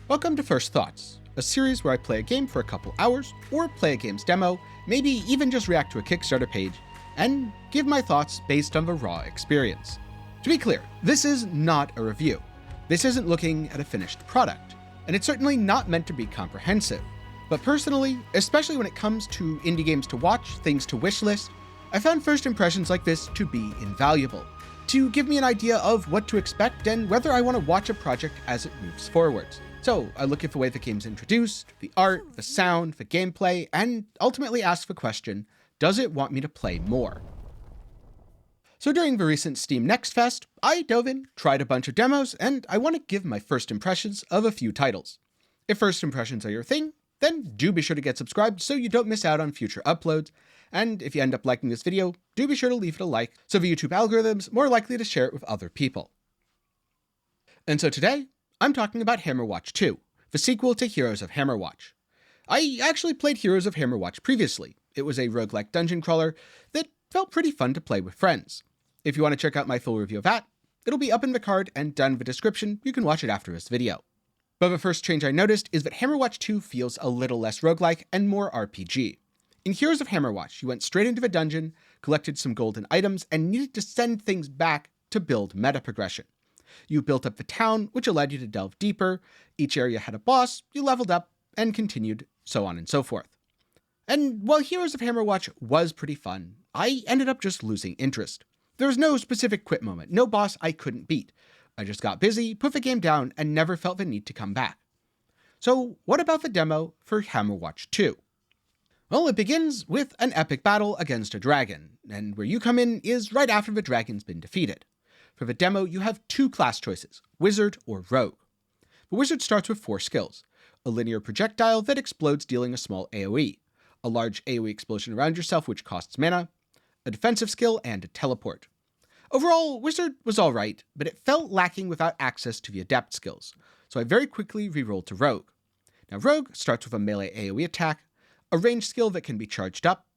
Welcome to First Thoughts, a series where I play a game for a couple hours, or play a game's demo, maybe even just react to a Kickstarter page, and give my thoughts based on the raw experience. To be clear, this is not a review. This isn't looking at a finished product, and it's certainly not meant to be comprehensive. But personally, especially when it comes to indie games to watch, things to wishlist, I found first impressions like this to be invaluable, to give me an idea of what to expect and whether I want to watch a project as it moves forwards. So I look at the way the game's introduced, the art, the sound, the gameplay, and ultimately ask the question, does it want me to play more? So during the recent Steam Next Fest, I dove in, tried a bunch of demos, and I want to give my first impressions of a few titles. If first impressions are your thing, then do be sure to get subscribed so you don't miss out on future uploads, and if you end up liking this video, do be sure to leave it a like so the YouTube algorithm's more likely to share it with other people. And so today, I'm talking about Hammerwatch 2, the sequel to Heroes of Hammerwatch. I actually played Heroes of Hammerwatch previously. It was a roguelike dungeon crawler that felt pretty fun to play with friends. If you want to check out my full review of that, it'll be up in the card and down in the description. You can watch it after this video. But the first change I noticed is that Hammerwatch 2 feels a little less roguelike and more RPG. In Heroes of Hammerwatch, you went straight into the dungeon, collected some golden items, and needed to send things back to build meta progression. You built up the town, which allowed you to delve deeper, each area had a boss, you leveled up, and continued, so on and so forth. And while Heroes of Hammerwatch was pretty fun, I ended up just losing interest. There was no specific quit moment, no boss I couldn't beat. I just got busy, put the game down, and never felt the need to come back. So what about the demo for Hammerwatch 2? Well, it begins with an epic battle against a dragon, and where you come in is right after the dragon's been defeated. For the demo, you have two class choices, Wizard or Rogue. The Wizard starts with 4 skills, a linear projectile that explodes dealing a small AoE, a large AoE explosion around yourself which costs mana, a defensive skill, and a teleport. Overall, Wizard was alright, but it felt lacking without access to the adept skills, so I very quickly rerolled to Rogue. Now Rogue starts with a melee AoE attack, a ranged skill that can be charged up,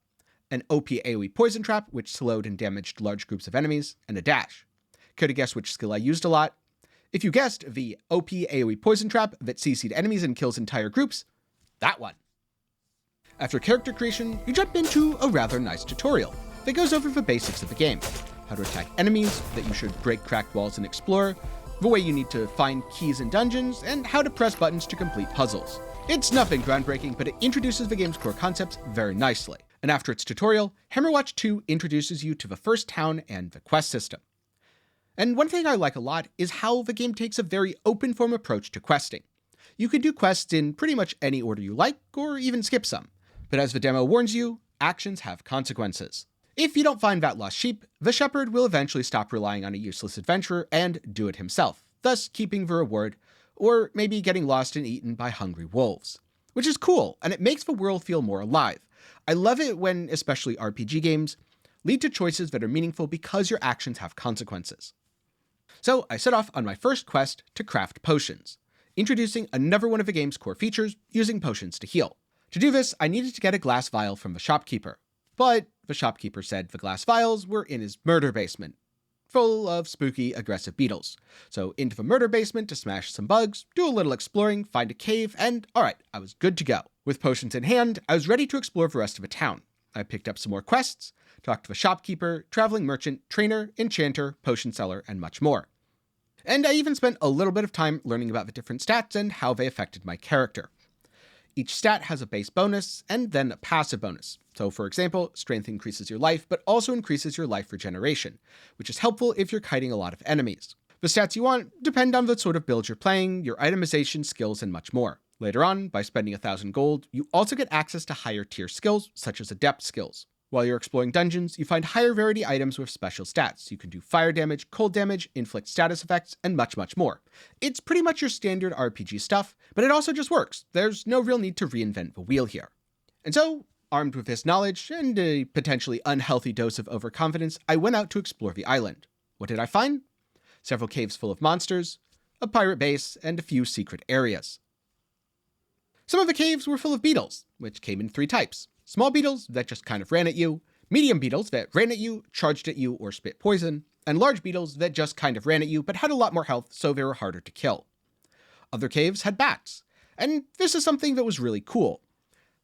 an OP AoE poison trap which slowed and damaged large groups of enemies, and a dash. Care to guess which skill I used a lot? If you guessed the OP AoE poison trap that CC'd enemies and kills entire groups, that one. After character creation, you jump into a rather nice tutorial that goes over the basics of the game. How to attack enemies, that you should break cracked walls and explore, the way you need to find keys in dungeons, and how to press buttons to complete puzzles. It's nothing groundbreaking, but it introduces the game's core concepts very nicely. And after its tutorial, Hammerwatch 2 introduces you to the first town and the quest system. And one thing I like a lot is how the game takes a very open form approach to questing. You can do quests in pretty much any order you like, or even skip some. But as the demo warns you, actions have consequences. If you don't find that lost sheep, the shepherd will eventually stop relying on a useless adventurer and do it himself, thus keeping the reward, or maybe getting lost and eaten by hungry wolves. Which is cool, and it makes the world feel more alive. I love it when, especially RPG games, lead to choices that are meaningful because your actions have consequences. So I set off on my first quest to craft potions, introducing another one of the game's core features, using potions to heal. To do this, I needed to get a glass vial from the shopkeeper, but the shopkeeper said the glass vials were in his murder basement, full of spooky, aggressive beetles. So into the murder basement to smash some bugs, do a little exploring, find a cave, and alright, I was good to go. With potions in hand, I was ready to explore the rest of the town. I picked up some more quests, talked to the shopkeeper, traveling merchant, trainer, enchanter, potion seller, and much more. And I even spent a little bit of time learning about the different stats and how they affected my character. Each stat has a base bonus and then a passive bonus. So for example, strength increases your life, but also increases your life regeneration, which is helpful if you're kiting a lot of enemies. The stats you want depend on the sort of build you're playing, your itemization, skills, and much more. Later on, by spending 1,000 gold, you also get access to higher tier skills, such as adept skills. While you're exploring dungeons, you find higher rarity items with special stats. You can do fire damage, cold damage, inflict status effects, and much, much more. It's pretty much your standard RPG stuff, but it also just works. There's no real need to reinvent the wheel here. And so, armed with this knowledge and a potentially unhealthy dose of overconfidence, I went out to explore the island. What did I find? Several caves full of monsters, a pirate base, and a few secret areas. Some of the caves were full of beetles, which came in 3 types. Small beetles that just kind of ran at you, medium beetles that ran at you, charged at you, or spit poison, and large beetles that just kind of ran at you but had a lot more health, so they were harder to kill. Other caves had bats. And this is something that was really cool.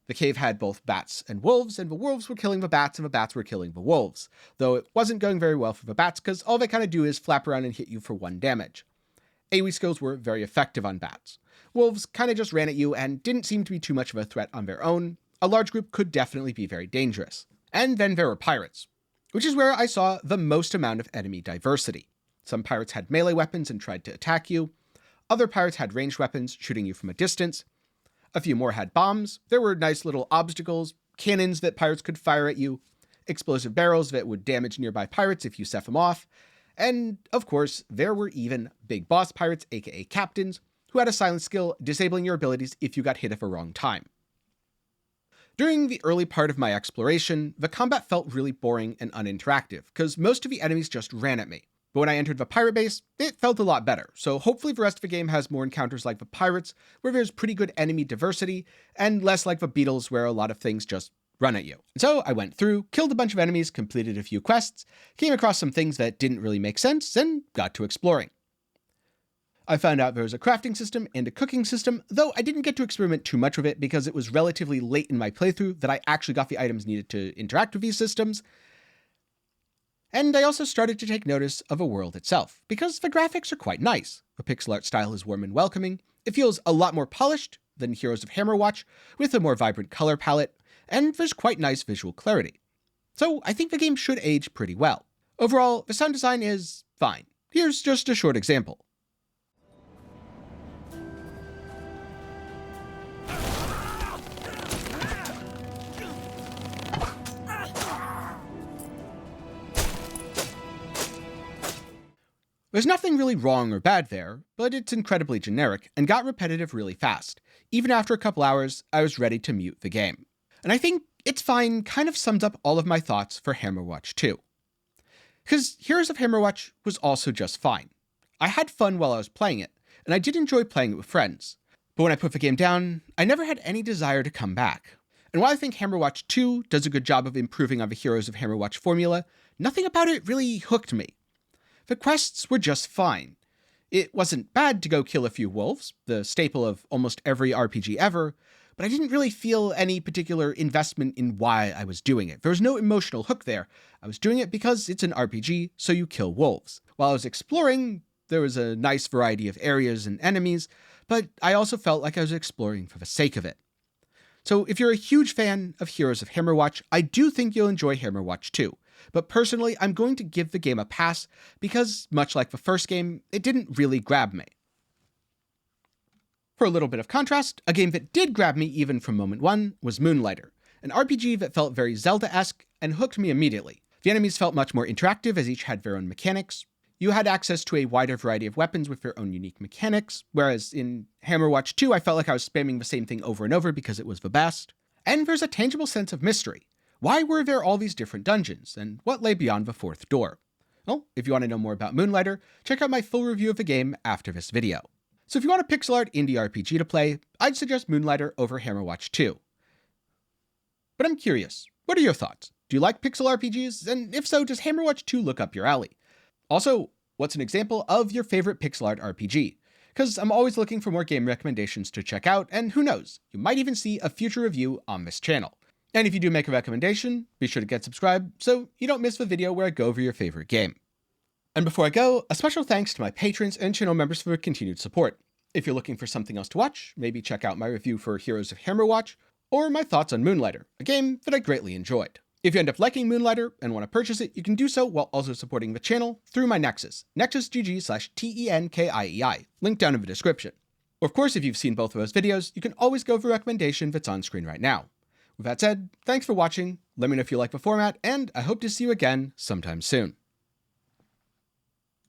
The cave had both bats and wolves the wolves were killing the bats and the bats were killing the wolves. Though it wasn't going very well for the bats because all they kind of do is flap around and hit you for 1 damage. AoE skills were very effective on bats. Wolves kind of just ran at you and didn't seem to be too much of a threat on their own. A large group could definitely be very dangerous. And then there were pirates, which is where I saw the most amount of enemy diversity. Some pirates had melee weapons and tried to attack you. Other pirates had ranged weapons, shooting you from a distance. A few more had bombs. There were nice little obstacles, cannons that pirates could fire at you, explosive barrels that would damage nearby pirates if you set them off. And, of course, there were even big boss pirates, aka captains, who had a silent skill disabling your abilities if you got hit at the wrong time. During the early part of my exploration, the combat felt really boring and uninteractive, because most of the enemies just ran at me. But when I entered the pirate base, it felt a lot better, so hopefully the rest of the game has more encounters like the pirates, where there's pretty good enemy diversity, and less like the beetles where a lot of things just run at you. And so I went through, killed a bunch of enemies, completed a few quests, came across some things that didn't really make sense, and got to exploring. I found out there was a crafting system and a cooking system, though I didn't get to experiment too much with it because it was relatively late in my playthrough that I actually got the items needed to interact with these systems. And I also started to take notice of the world itself, because the graphics are quite nice. The pixel art style is warm and welcoming. It feels a lot more polished than Heroes of Hammerwatch, with a more vibrant color palette, and there's quite nice visual clarity. So I think the game should age pretty well. Overall, the sound design is fine. Here's just a short example. There's nothing really wrong or bad there, but it's incredibly generic and got repetitive really fast. Even after a couple hours, I was ready to mute the game. And I think It's Fine kind of sums up all of my thoughts for Hammerwatch 2. Because Heroes of Hammerwatch was also just fine. I had fun while I was playing it, and I did enjoy playing it with friends. But when I put the game down, I never had any desire to come back. And while I think Hammerwatch 2 does a good job of improving on the Heroes of Hammerwatch formula, nothing about it really hooked me. The quests were just fine. It wasn't bad to go kill a few wolves, the staple of almost every RPG ever, but I didn't really feel any particular investment in why I was doing it. There was no emotional hook there. I was doing it because it's an RPG, so you kill wolves. While I was exploring, there was a nice variety of areas and enemies, but I also felt like I was exploring for the sake of it. So if you're a huge fan of Heroes of Hammerwatch, I do think you'll enjoy Hammerwatch 2. But personally, I'm going to give the game a pass because, much like the first game, it didn't really grab me. For a little bit of contrast, a game that did grab me even from moment one was Moonlighter, an RPG that felt very Zelda-esque and hooked me immediately. The enemies felt much more interactive as each had their own mechanics. You had access to a wider variety of weapons with their own unique mechanics, whereas in Hammerwatch 2 I felt like I was spamming the same thing over and over because it was the best. And there's a tangible sense of mystery. Why were there all these different dungeons, and what lay beyond the fourth door? Well, if you want to know more about Moonlighter, check out my full review of the game after this video. So if you want a pixel art indie RPG to play, I'd suggest Moonlighter over Hammerwatch 2. But I'm curious, what are your thoughts? Do you like pixel RPGs? And if so, does Hammerwatch 2 look up your alley? Also, what's an example of your favorite pixel art RPG? Because I'm always looking for more game recommendations to check out, and who knows, you might even see a future review on this channel. And if you do make a recommendation, be sure to get subscribed so you don't miss the video where I go over your favorite game. And before I go, a special thanks to my patrons and channel members for their continued support. If you're looking for something else to watch, maybe check out my review for Heroes of Hammerwatch, or my thoughts on Moonlighter, a game that I greatly enjoyed. If you end up liking Moonlighter and want to purchase it, you can do so while also supporting the channel through my Nexus, nexusgg/TENKIEI, link down in the description. Or of course, if you've seen both of those videos, you can always go for a recommendation that's on screen right now. With that said, thanks for watching, let me know if you like the format, and I hope to see you again sometime soon.